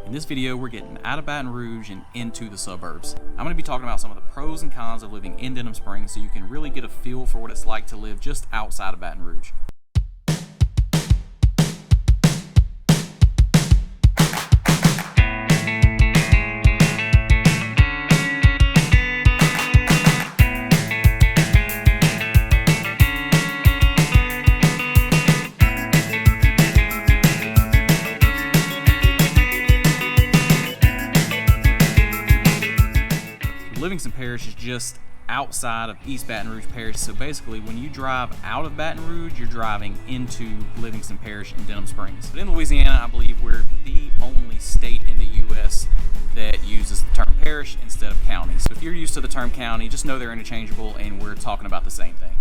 In this video, we're getting out of Baton Rouge and into the suburbs. I'm going to be talking about some of the pros and cons of living in Denham Springs so you can really get a feel for what it's like to live just outside of Baton Rouge. Livingston Parish is just outside of East Baton Rouge Parish, so basically when you drive out of Baton Rouge, you're driving into Livingston Parish in Denham Springs. But in Louisiana, I believe we're the only state in the U.S. that uses the term parish instead of county. So if you're used to the term county, just know they're interchangeable and we're talking about the same thing.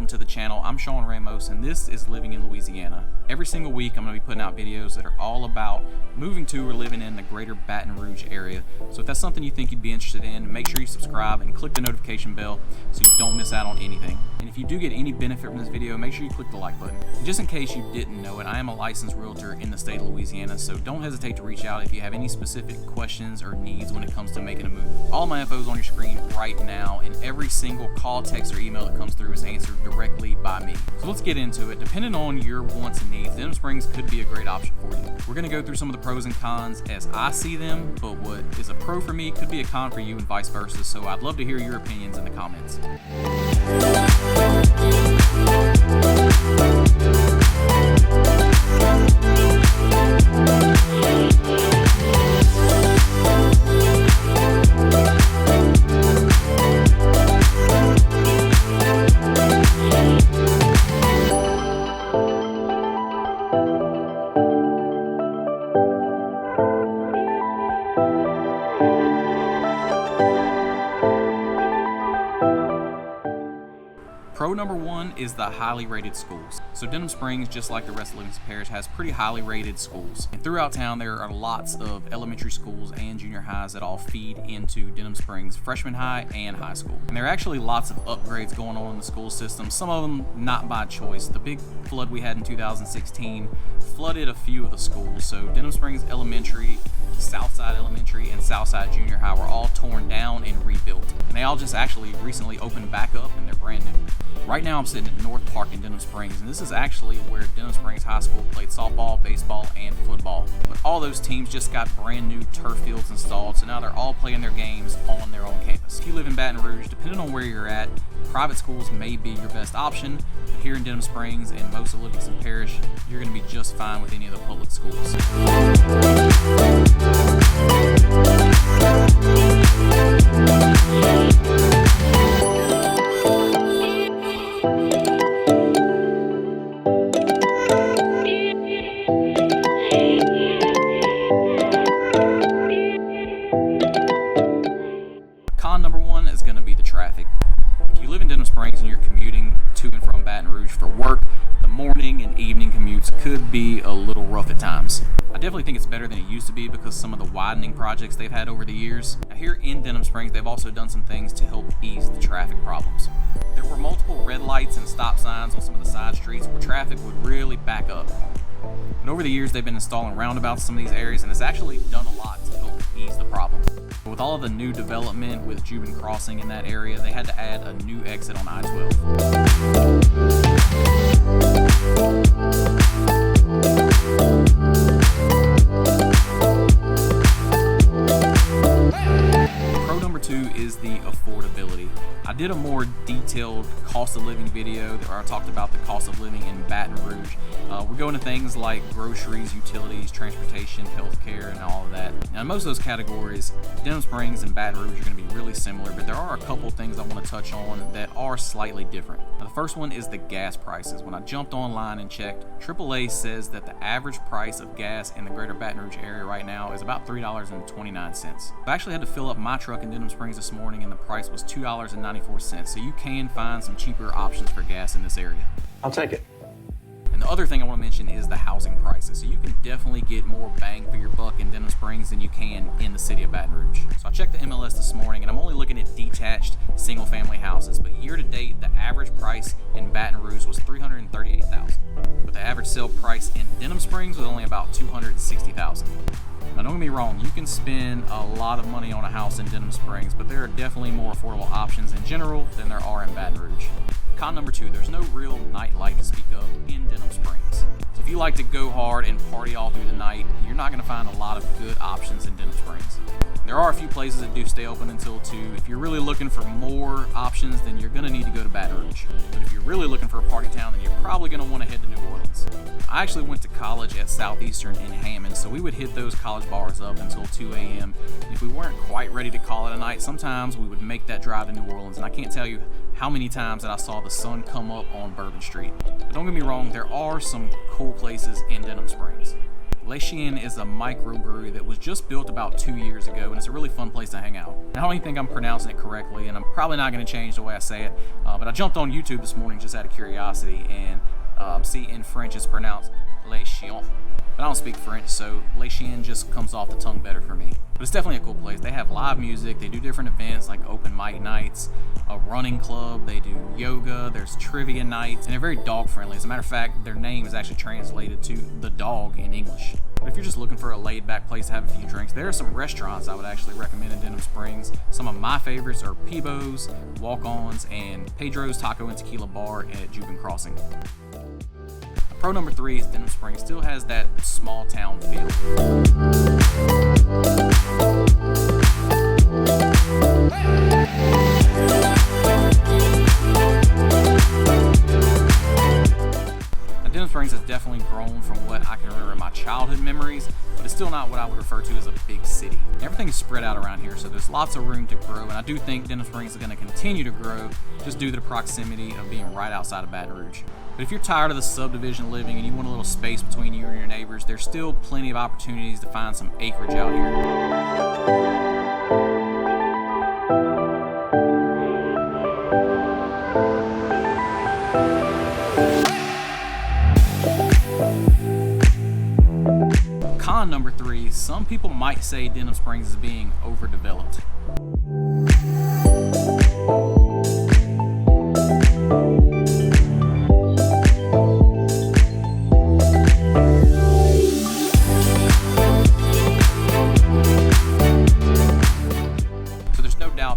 To the channel. I'm Sean Ramos and this is Living in Louisiana. Every single week I'm going to be putting out videos that are all about moving to or living in the Greater Baton Rouge area. So if that's something you think you'd be interested in, make sure you subscribe and click the notification bell so you don't miss out on anything. And if you do get any benefit from this video, make sure you click the like button. And just in case you didn't know it, I am a licensed realtor in the state of Louisiana, so don't hesitate to reach out if you have any specific questions or needs when it comes to making a move. All my info is on your screen right now, and every single call, text, or email that comes through is answered directly by me. So let's get into it. Depending on your wants and needs, Denham Springs could be a great option for you. We're going to go through some of the pros and cons as I see them, but what is a pro for me could be a con for you and vice versa, so I'd love to hear your opinions in the comments. Pro number one is the highly rated schools. So Denham Springs, just like the rest of Livingston Parish, has pretty highly rated schools. And throughout town, there are lots of elementary schools and junior highs that all feed into Denham Springs freshman high and high school. And there are actually lots of upgrades going on in the school system, some of them not by choice. The big flood we had in 2016 flooded a few of the schools. So Denham Springs Elementary, Southside Elementary, and Southside Junior High were all torn down and rebuilt. And they all just actually recently opened back up and they're brand new. Right now I'm sitting at North Park in Denham Springs, and this is actually where Denham Springs High School played softball, baseball, and football. But all those teams just got brand new turf fields installed, so now they're all playing their games on their own campus. If you live in Baton Rouge, depending on where you're at, private schools may be your best option, but here in Denham Springs and most of Livingston Parish, you're going to be just fine with any of the public schools. Con number one is going to be the traffic. If you live in Denham Springs and you're commuting to and from Baton Rouge for work, the morning and evening commutes could be a little rough at times. I definitely think it's better than it used to be because some of the widening projects they've had over the years. Now here in Denham Springs, they've also done some things to help ease the traffic problems. There were multiple red lights and stop signs on some of the side streets where traffic would really back up. But over the years, they've been installing roundabouts in some of these areas, and it's actually done a lot to help ease the problem. With all of the new development with Jubin Crossing in that area, they had to add a new exit on I-12. Pro number two is the affordability. I did a more detailed cost of living video where I talked about the cost of living in Baton Rouge. We go into things like groceries, utilities, transportation, healthcare, and all of that. Now, in most of those categories, Denham Springs and Baton Rouge are going to be really similar, but there are a couple things I want to touch on that are slightly different. Now, the first one is the gas prices. When I jumped online and checked, AAA says that the average price of gas in the Greater Baton Rouge area right now is about $3.29. I actually had to fill up my truck in Denham Springs this morning, and the price was $2.94, so you can find some cheaper options for gas in this area. I'll take it. And the other thing I want to mention is the housing more bang for your buck in Denham Springs than you can in the city of Baton Rouge. So I checked the MLS this morning, and I'm only looking at detached single-family houses, but year-to-date, the average price in Baton Rouge was $338,000. But the average sale price in Denham Springs was only about $260,000. Now, don't get me wrong, you can spend a lot of money on a house in Denham Springs, but there are definitely more affordable options in general than there are in Baton Rouge. Con number 2, there's no real nightlife to speak of in Denham Springs. So if you like to go hard and party all through the night, you're not going to find a lot of good options in Denham Springs. There are a few places that do stay open until 2. If you're really looking for more options, then you're going to need to go to Baton Rouge. But if you're really looking for a party town, then you're probably going to want to head to New Orleans. I actually went to college at Southeastern in Hammond, so we would hit those college bars up until 2 a.m. If we weren't quite ready to call it a night, sometimes we would make that drive to New Orleans, and I can't tell you how many times that I saw the sun come up on Bourbon Street. But don't get me wrong, there are some cool places in Denham Springs. Louisiana is a microbrewery that was just built about 2 years ago, and it's a really fun place to hang out. And I don't even think I'm pronouncing it correctly, and I'm probably not going to change the way I say it, but I jumped on YouTube this morning just out of curiosity, and see in French it's pronounced Les Chiens. But I don't speak French, so Les Chiens just comes off the tongue better for me. But it's definitely a cool place. They have live music, they do different events like open mic nights, a running club, they do yoga, there's trivia nights, and they're very dog friendly. As a matter of fact, their name is actually translated to the dog in English. But if you're just looking for a laid back place to have a few drinks, there are some restaurants I would actually recommend in Denham Springs. Some of my favorites are Peebo's, Walk-Ons, and Pedro's Taco and Tequila Bar at Juban Crossing. Pro number 3 is Denham Springs still has that small town feel. Now, Denham Springs has definitely grown from what I can remember in my childhood memories, but it's still not what I would refer to as a big city. Everything is spread out around here, so there's lots of room to grow, and I do think Denham Springs is going to continue to grow just due to the proximity of being right outside of Baton Rouge. But if you're tired of the subdivision living and you want a little space between you and your neighbors, there's still plenty of opportunities to find some acreage out here. Con number 3, some people might say Denham Springs is being overdeveloped.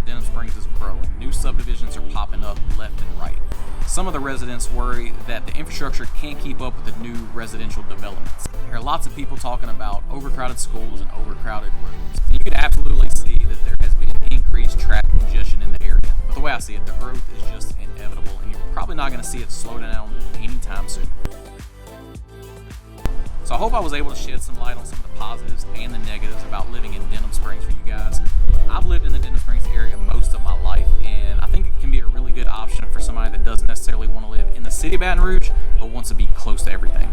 Denham Springs is growing. New subdivisions are popping up left and right. Some of the residents worry that the infrastructure can't keep up with the new residential developments. There are lots of people talking about overcrowded schools and overcrowded roads. You could absolutely see that there has been increased traffic congestion in the area. But the way I see it, the growth is just inevitable, and you're probably not going to see it slow down anytime soon. So I hope I was able to shed some light on some of the positives and the negatives about living in Denham Springs for you guys. I've lived in the Denham Springs area most of my life, and I think it can be a really good option for somebody that doesn't necessarily want to live in the city of Baton Rouge, but wants to be close to everything.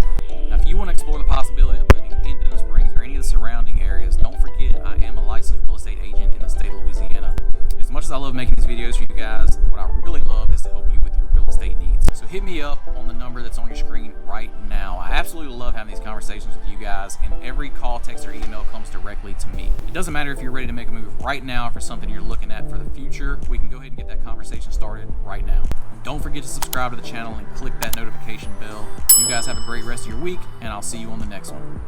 Now, if you want to explore the possibility of living in Denham Springs or any of the surrounding areas, don't forget I am a licensed real estate agent in the state of Louisiana. As much as I love making these videos for you guys, what I really love is to help you with your real estate needs. So hit me up on the number that's on your screen right now. I absolutely love having these conversations with you guys, and every call, text, or email comes directly to me. It doesn't matter if you're ready to make a move right now for something you're looking at for the future. We can go ahead and get that conversation started right now. And don't forget to subscribe to the channel and click that notification bell. You guys have a great rest of your week, and I'll see you on the next one.